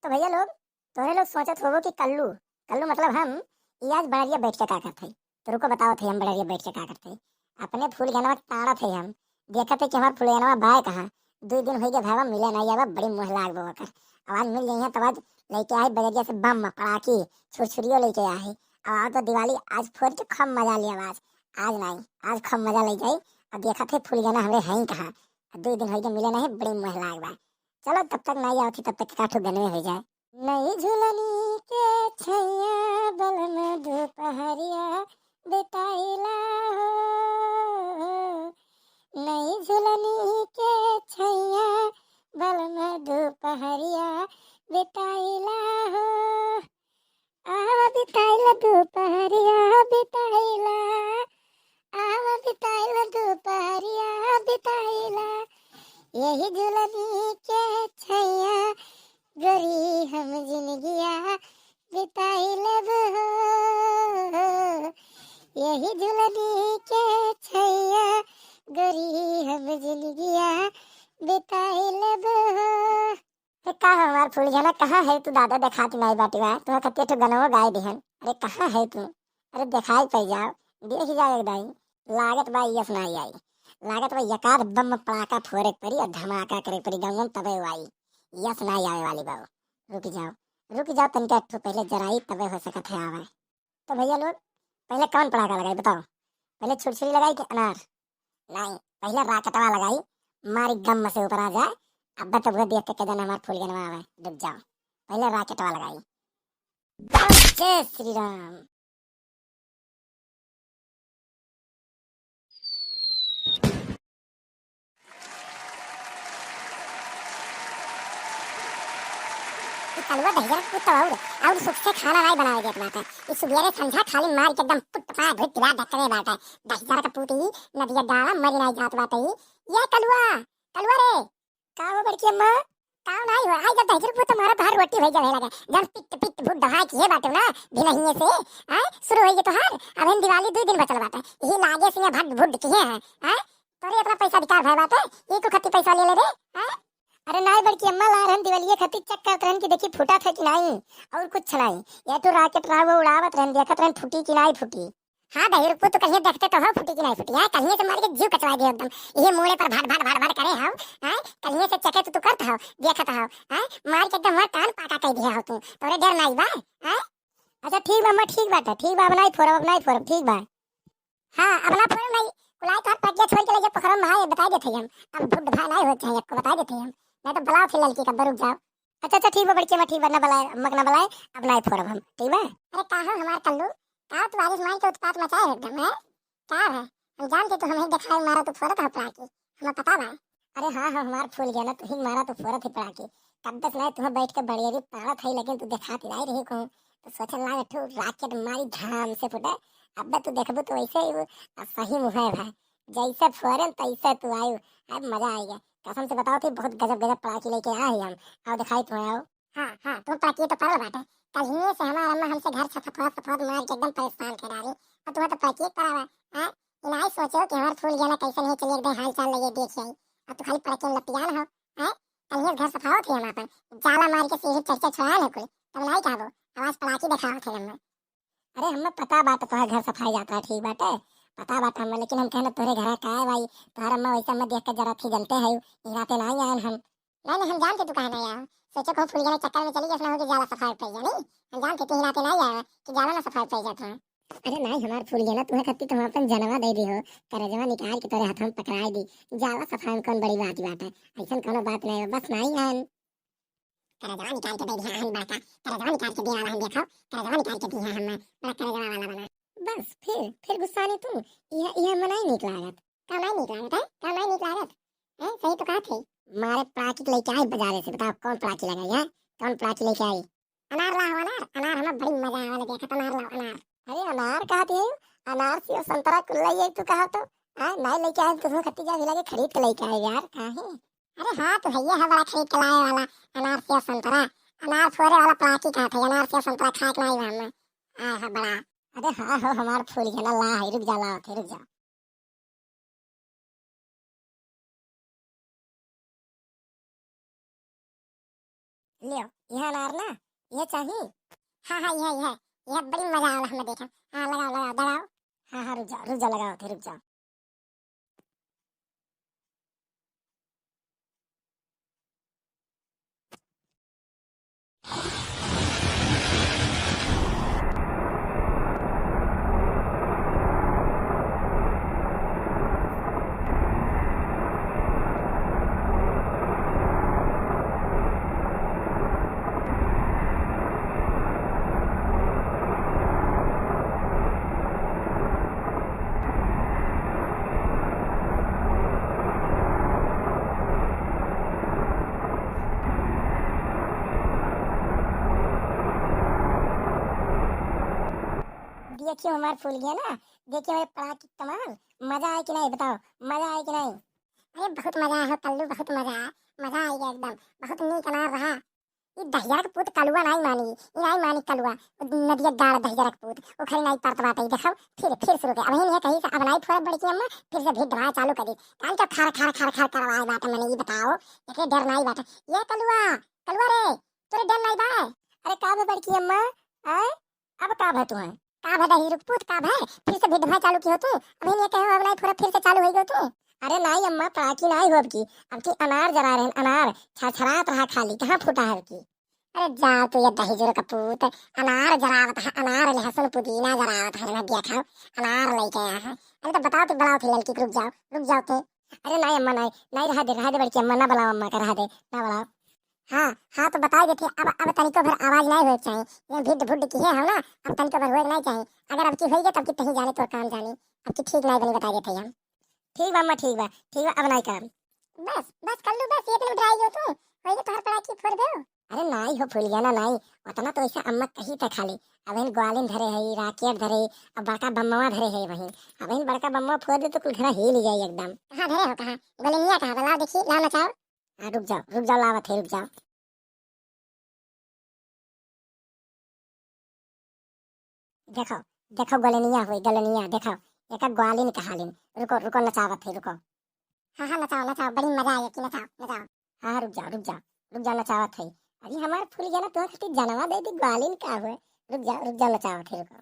तो भैया लोग, तोरे लोग सोचत होगो कि कल्लू कल्लू मतलब हम ई आज बड़रिया बैठ के का करते। तो रुको बताओ थे हम बड़रिया बैठ के का करते। अपने फूल गनवा ताड़ा थे हम, देखा थे कि हमार फूल गनवा बाय कहाँ। 2 दिन हो गए भावा मिले नहीं आवा, बड़ी मुँह लाग बो कर। आवाज मिल गई है तब आज लेके आए बजरिया से बम पड़ाकी छुरछुरियों लेके आए। अब आओ तो दिवाली आज फोड़ के खूब मजा लिया आवाज। आज नहीं, आज खूब मजा ले जाई। और देखा थे फूल गना हमरे हैं कहाँ। 2 दिन हो गए मिले नहीं, बड़ी मुँह लाग बा। चलो तब तक नहीं आओ थी, तब तक काठू गनवे हो जाए। नई झुलनी के छैया बल में दोपहरिया बिताइला हो। नई झुलनी के छैया बल में दोपहरिया बिताइला हो। आवा बिताइला दोपहरिया बिताइला, आवा बिताइला दोपहरिया बिताइला। यही झुलनी के छैया गोरी हम जिंदगिया बिताई लब हो। यही झुलनी के छैया गोरी हम जिंदगिया बिताई लब हो। का हमार फूल जाना कहाँ है तू? दादा दिखाती नहीं बाटी बा तुम्हें कत्ते तो गनवा गाय दिहन। अरे कहाँ है तू? अरे दिखाई पै जाओ, देख जाओ दाई। लागत बा यस नहीं आई, लागत बा यकार बम पड़ाका फोड़े परी और धमाका करे परी गंगम तबे आई। यस नहीं आवे वाली बाबू, रुक जाओ, रुक जाओ तनिका तो पहले जराई तबे हो सकत है आवे। तो भैया लोग, पहले कौन पड़ाका लगाई बताओ? पहले छुरछुरी लगाई कि अनार? नहीं, पहले राकेटवा लगाई, मारी गम से ऊपर आ जाए। अब तो वो देख के जन हमार फूल गनवा आवे। रुक जाओ, पहले राकेटवा लगाई। जय श्री राम। कलवा दहिया कुत्ता और सुख से खाना नहीं बनावे देत बाटा। इस सुबेरे संझा खाली मार के एकदम पुट पा भुट ला डकरे बाटा। 10,000 का पूती नदिया डाला मरी नहीं जात बाटा। ये कलवा, कलवा रे का हो बड़की अम्मा? का नहीं हो आई जब 10,000 पुत तुम्हारा बाहर रोटी भई जावे लगे। जब पिट पिट भुट दहाई के बाटे ना भिनहिए से हां शुरू होई तो हार। अब दिवाली 2 दिन बचल बाटा। ये लागे से भट भुट के है हां। तोरे अपना पैसा अधिकार भाई बाटे, ये को खत्ती पैसा ले ले रे हां। अरे नहीं बड़की अम्मा ला रहन दिवाली खती चेक करत रहन कि देखी फूटा था कि नहीं, और कुछ नहीं। ये तो राकेट राव उड़ावत रहन, देखत रहन फूटी कि नहीं फूटी। हाँ दही रुपो तो कहीं देखते तो हो फूटी कि नहीं फूटी है। कहीं से मार के जीव कचवा दियो एकदम। ये मोड़े पर भाड़ भाड़ भाड़ भाड़ करे हो हैं। कहीं से चके तो करत हो देखत हो हैं, मार के एकदम कान पाका कह दिया हो तू। तोरे डर नहीं बा हैं? अच्छा ठीक बा अम्मा, ठीक बात है, ठीक बा। अब नहीं फोड़ब, अब नहीं फोड़ब, ठीक बा। हाँ अब ना फोड़ब नहीं। कुलाई तो पटिया छोड़ के ले जा पकड़म भाई बता देते हम। अब भुट भाई नहीं हो चाहिए आपको बता देते हम। मैं तो बुलाओ फिर लड़की का बरुक जाओ। अच्छा अच्छा ठीक है बड़की, मैं ठीक बा ना बुलाए अम्मा ना बुलाए। अब नहीं फोड़ब हम, ठीक है। अरे कहाँ हमार कल्लू का तुम्हारी माई के उत्पात मचाए एकदम है क्या है? हम जानते तो हमें दिखाई मारा तो फोड़त है पड़ाकी, हमें पता बा। अरे हाँ हाँ हमार फूल गया ना, तू ही मारा तो फोड़त है पड़ाकी। कब तक नहीं तुम्हें बैठ के बढ़िया पाड़त है, लेकिन तू दिखाती नहीं रही कहूँ तो सोचल ना ठू राकेट मारी धाम से फुटे। अब तू देखबू तो वैसे ही सही मुँह है भाई। जैसे फोरन तैसे तू आयु। अब मजा आएगा कसम से बताओ थी। बहुत गजब गजब पटाखे लेके आए हम। आओ दिखाई तुम्हें आओ। हाँ हाँ तुम पटाखे तो पागल बाटे। कल ही से हमारा अम्मा हमसे घर सफात सफात मार के एकदम परेशान करा रही। और तुम्हें तो पटाखे करावा हैं। इनाई सोचो कि हमारा फूल गया ना कैसे नहीं चलिए एकदम हाल चाल लगे देख आई। अब तो खाली पटाखे लपियान हो हैं। कल ही घर सफाओ थे हम अपन जाला मार के सीधे चर्चा छुड़ा ले कुल तब नहीं कहबो आवाज पटाखे दिखाओ थे हम। अरे हमें पता बात तो घर सफाई जाता है ठीक बात है, पता बात हमें। लेकिन हम कहना तोरे घर का है भाई, तुम्हारा अम्मा वैसा मत देख कर जरा थी जलते है इराते नहीं आए हम। नहीं नहीं हम जानते तू कहना यार, सोचो को फूल जाने चक्कर में चली जैसे हो कि जाला सफाई पे जानी। हम जानते तू इराते नहीं आया कि जाला ना सफाई पे जाता है। अरे नहीं हमार फूल गया ना तुम्हें खत्ती तुम अपन जनवा दे दी हो, करजवा निकाल के तोरे हाथ में पकड़ाई दी। जाला सफाई में कौन बड़ी बात है? ऐसा कोनो बात नहीं है, बस नहीं आन करजवा निकाल के दे दिया हम बाका। करजवा निकाल के दिया हम देखो, करजवा निकाल के दिया हम बड़ा करजवा वाला बना। बस फिर गुस्सा नहीं तू। यह मनाई निक लागत का नहीं निक लागत है, का नहीं निक लागत है। सही तो कहा थे मारे पटाखी लेके आई बाजारे से। बताओ कौन पटाखी लगाई है, कौन पटाखी लेके आई? अनार लाओ अनार, अनार हमें बड़ी मजा आने लगे देखा। अनार लाओ अनार। अरे अनार कहती है, अनार से संतरा कुल्लाई है तू कहा तो नहीं लेके आए तो खत्ती जा लगे खरीद के लेके आए यार काहे। अरे हाँ तो भैया है बड़ा खरीद के लाए वाला अनार से संतरा। अनार फोड़े वाला पटाखी कहा था, अनार से संतरा खाए के नहीं हमें आया है बड़ा। अरे हाँ हो हमार फूल गया ला है, रुक जा ला रुक जा। लियो यह अनार ना, यह चाहिए। हाँ हाँ यह बड़ी मजा आला हमें देखा। हाँ लगाओ लगाओ दबाओ। हाँ हाँ रुक जाओ लगाओ थे रुक जाओ। देखियो हमारा फूल गया ना, देखियो हमारे पड़ा की कमाल। मजा आया कि नहीं बताओ, मजा आया कि नहीं? अरे बहुत मजा आया कल्लू, बहुत मजा आया, मजा आ गया एकदम। बहुत नीक अनार रहा। ये दहिया के पूत कलुआ नहीं मानी, ये नहीं मानी कलुआ। नदिया गाड़ दहिया के पूत वो खरी नहीं परत बात देखो। फिर शुरू कर अब ये कहीं से अब नहीं फोड़ बड़ी की अम्मा, फिर से भीड़ दबाए चालू कर दी। काल तो खार करवाए बात मैंने, ये बताओ ये डर नहीं बात ये कलुआ। कलुआ रे तोरे डर नहीं बा? अरे का भे बड़की अम्मा? आए अब का भे तू है? का भे दही रुक पूत का भे? फिर से भीड़ दबाए चालू की हो तू? अब ये कहो अब नहीं फोड़ फिर से चालू हो गयो तू? अरे नहीं अम्मा पाकी नहीं हो अब की अनार जरा रहे अनार छरछरात रहा खाली कहाँ फूटा है अब की। अरे जा तू ये दही जोर कपूत, अनार जरावत है, अनार लहसुन पुदीना जरावत है ना दिया खाओ। अनार लेके आया है। अरे तो बताओ तो बुलाओ थे लड़की को, रुक जाओ थे। अरे नहीं अम्मा नहीं नहीं रहा दे बड़की अम्मा ना बुलाओ अम्मा का रहा दे ना बुलाओ। हाँ हाँ तो बता देते अब तनिको भर आवाज नहीं हो चाहिए, ये भिड भुड की है हम ना, अब तनिको भर हो नहीं चाहिए। अगर अब की होई तब की कहीं जाने तो काम जाने, अब की ठीक नहीं बनी बता देते हम। ठीक बा अम्मा ठीक बा अब नहीं कर। बस कर लो बस ये दिन ड्राई हो तू होई तो हर पड़ा की फोड़ दो। अरे नहीं हो फूल गया ना नहीं उतना तो ऐसा अम्मा कही तक खाली। अब इन ग्वालिन धरे है राकेट धरे, अब बड़का बम्मा धरे है वहीं। अब इन बड़का बम्मा फोड़ दे तो कुल घर हिल जाए एकदम। कहाँ धरे हो कहाँ? गोलिनिया कहाँ बला देखी ला नचाओ। हाँ रुक जाओ लावत है रुक जाओ। देखो देखो गोलिनिया हुई गोलिनिया देखो, एक ग्वालिन कहालिन। रुको नचावत है रुको। हाँ हाँ नचाओ बड़ी मजा आएगी कि नचाओ। हाँ रुक जाओ नचावत है। अरे हमारे फूल गया ना तो खातिर जनवा दे दी ग्वालिन का हुए। रुक जाओ नचावत है रुको।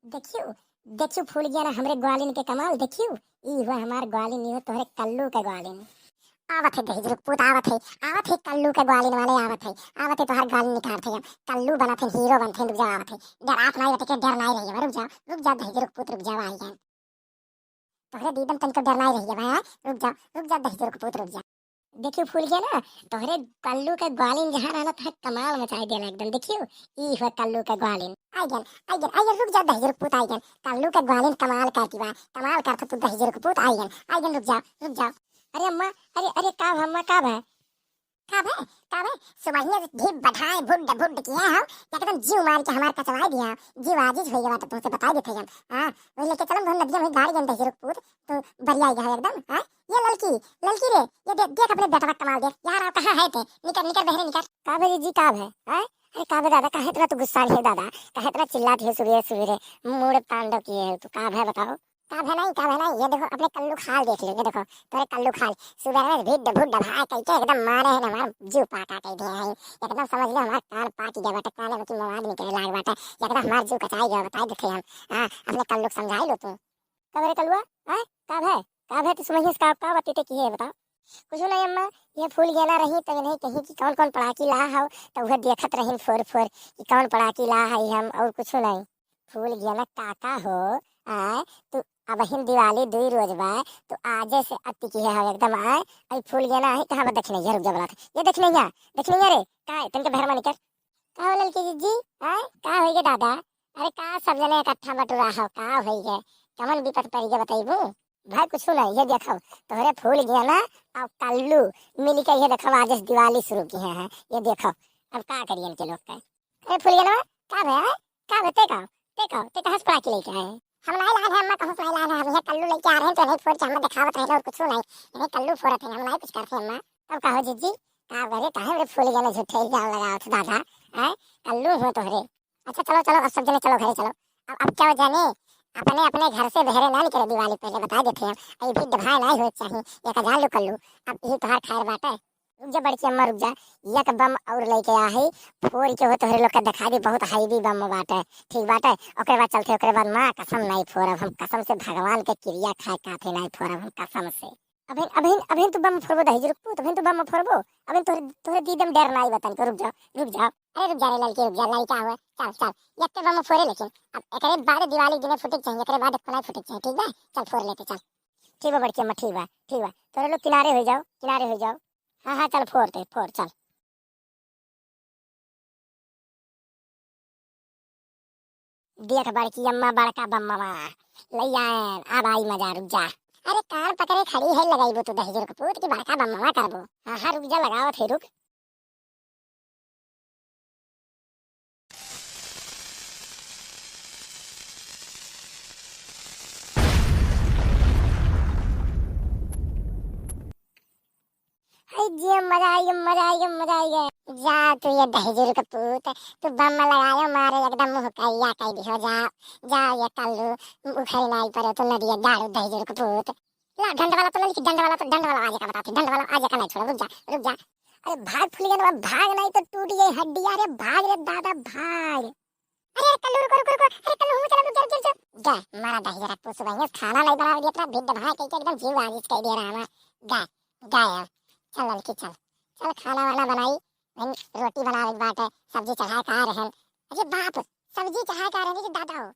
देखियो देखियो फूल गया ना हमरे ग्वालिन के कमाल देखियो। ई हुआ हमार ग्वालिन यो तोहरे कल्लू का ग्वालिन। आवत है दहेज पुत आवत है कल्लू के ग्वालिन वाले आवत है तो हर ग्वालिन निकालते हैं कल्लू बनते हीरो बनते रुक जाओ आवत है। डर आप नहीं बटे के डर नहीं रही है रुक जाओ दहेज पुत रुक जाओ आई जान। तोहरे दीदम तनिको डर नहीं रही है भाई रुक जा दहेज पुत रुक जा। देखियो फूल गया ना तोहरे कल्लू के ग्वालिन जहाँ रहना तो कमाल मचाई दिया एकदम। देखियो ई हुआ कल्लू के ग्वालिन। आई गन रुक जा दहेज पुत आई गन। कल्लू के ग्वालिन कमाल करती बा कमाल करता तू दहेज पुत आई गन रुक जाओ। अरे अम्मा अरे का भा अम्मा का भा का भे सुबह ढीप बढ़ाए भुड किया हम एकदम जीव मार के हमार कचवाई दिया। जीव आजीज हो गया तो तुमसे बता देते हम। हां वही लेके चलम धन नदिया में गाड़ी गन दहेज पुत तो बढ़िया गया एकदम। हां ये लड़की रे ये देख अपने बेटा का कमाल देख यार आप कहां है थे निकल बहरे निकल। का भे जी का भे हैं? अरे का भे दादा काहे इतना तू गुस्सा है दादा काहे इतना चिल्लाती है सुबह मूड तांडव किए है तू का भे बताओ। का भे नहीं ये देखो अपने कल्लू खाल देख लो ये देखो तेरे कल्लू खाल सुबह में भिड भुड भाई कह के एकदम मारे है हमारा जीव पाका कह दिया है एकदम समझ लो हमारा कान पाकी गया बाटे काले की मवाद निकले लाग बाटे एकदम हमारा जीव कचाई गया बताई देखे हम। हां अपने कल्लू समझाई लो तू कब रे कल्लुआ हैं का भे तू समझिस का बतीते की है बताओ। कुछ नहीं अम्मा ये फूल गेला रही तब नहीं कहीं कि कौन पड़ाकी ला हो तो वह देखत रही फोर कि कौन पड़ाकी ला है हम और कुछ नहीं। फूल गेला काका हो आए तो अब हिन दिवाली दुई रोज बा तो आजे से अति की है एकदम आए आई फूल गेला है कहां बा देखने रुक जा ये देखने रे का तनके भर में निकल का हो ललकी जी आए का होई गे दादा। अरे का सब जने इकट्ठा बटुरा हो का होई गे कमन विपत पड़ी गे बताइबू भाई कुछ नहीं ये देखो तोहरे फूल गया ना और कल्लू मिल के ये देखो आज दिवाली शुरू की है ये देखो अब का करिए इनके लोग का। अरे फूल गया ना का भैया का बते का ते हंस पड़ा के लेके आए हैं। हम नहीं लाए हैं, अम्मा कहूँ नहीं लाए हैं, हम ये कल्लू लेके आ रहे हैं तो नहीं फोड़ के हमें दिखावत रहे और कुछ नहीं, नहीं कल्लू फोड़त है, हम नहीं कुछ करते अम्मा। तब कहो जीजी का बरे काहे बड़े फूल गए झूठे इल्जाम लगाओ थे दादा, हैं कल्लू हो तोहरे। अच्छा चलो चलो अब सब जने चलो घरे चलो। अब क्या हो जाने अपने अपने घर से बहरे ना निकले दिवाली पहले बता देते हैं, अभी भी दभाए नहीं हो चाहे एक हजार लो कल्लू। अब यही तोहार खैर बाटे, रुक जा बड़की अम्मा रुक जा, एक बम और लेके आ है फोड़ के हो तोहरे लोग के दिखा दी बहुत हैवी बम बाटे, ठीक बाटे। ओकरे बाद चलते ओकरे बाद माँ कसम नहीं फोड़ब हम, कसम से भगवान के क्रिया खाए काफी नहीं फोड़ब हम कसम से। अभी अभी अभी तू बम फोड़बो दही रुक तू, अभी तू बम फोड़बो अभी तोहरे तोहरे दीदम डर नहीं बतान को, रुक जा रुक जा। अरे रुक जा रे लड़की रुक जा, लड़का हुआ चल चल एक बम फोड़े लेकिन अब एकरे बाद दिवाली दिन फुटे चाहिए, एकरे बाद नहीं फुटे चाहिए, ठीक बा चल फोड़ लेते चल। ठीक बा बड़की अम्मा ठीक बा तोरे लोग किनारे हो जाओ किनारे हो जाओ। हाँ हाँ चल फोड़ते फोड़ चल। देख बड़की अम्मा बड़का बम्मा लैया अब आई मजा, रुक जा। अरे कार पकड़े खड़ी है लगाई तो दहेज कपूत की बड़का बम्मा करबो। हाँ हाँ रुक जा लगाओ थे रुक। हाय जी मजा आई गया मजा आई गया मजा आई गया। जा तू ये दहेज कपूत तू बम लगायो मारे एकदम मुंह करिया कह दी हो जा। जा ये कल्लू उखड़ी नहीं पड़े तो नदिया दारू दहेज कपूत। ला डंड वाला तो लड़की डंड वाला आज का बताती, डंड वाला आज का नहीं छोड़ा, रुक जा। अरे भाग फुल गया ना, भाग नहीं तो टूट गई हड्डी, अरे भाग रे दादा भाग। अरे कल्लू रुको अरे कल्लू हो चला रुक जा जा मारा दहेज रखो सुबह खाना नहीं बना दिया अपना भिड भाग के एकदम जीव आजिज कह दिया रहा गा गाया। चल लड़की चल चल खाना वाना बनाई रोटी बना रही बात है, सब्जी चढ़ा खा रहे हैं। अरे बाप सब्जी चढ़ा खा रहे हैं दादा हो